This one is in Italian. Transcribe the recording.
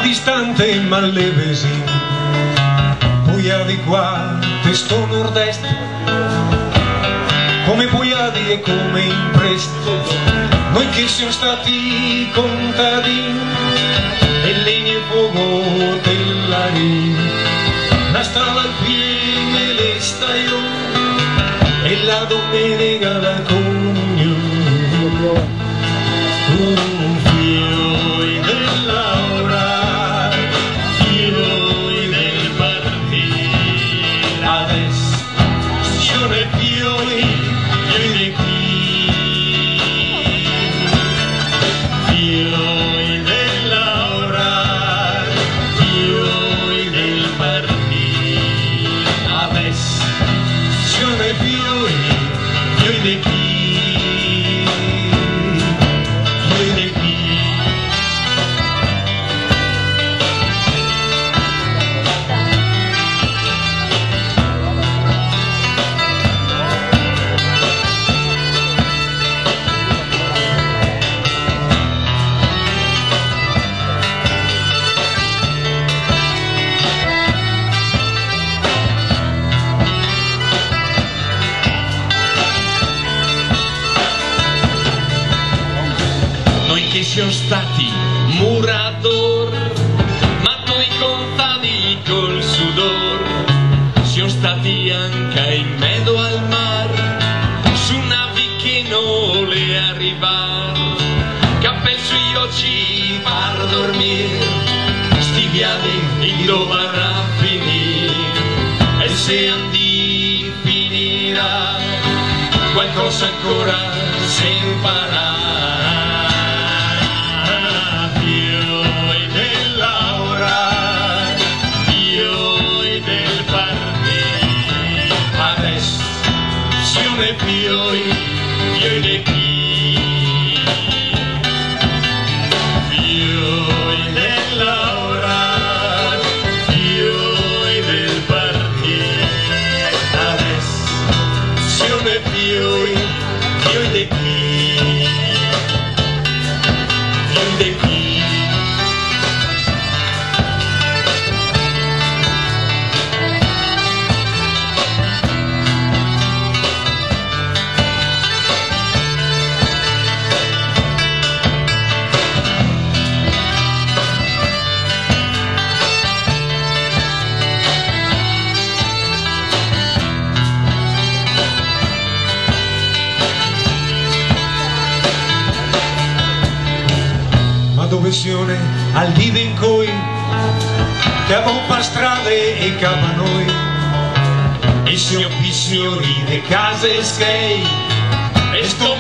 distante ma leve sì, poi di qua testo nord-est, come Pugliadi e come in Prest, noi che siamo stati contadini e legno e fuoco dell'aria, la strada al piede le stagioni e la domenica la comunione. Fioi dell'aura, fioi del partire, adesso sono fioi di qui. Fioi dell'aura, fioi del partire, adesso sono fioi di qui. Che siamo stati murador, ma noi contadi col sudor, siamo stati anche in mezzo al mar, su navi che non le arrivar, cappelli sugli occhi per dormire, sti viaggi dove a finire, e se andi finirà, qualcosa ancora si imparare. Fioi di qui, fioi dell'aura, fioi del partire, adesso sono fioi di qui, fioi di qui. Dove siamo al dì in cui che abbiamo per strade e capa noi e siamo pissioni di case skate e sto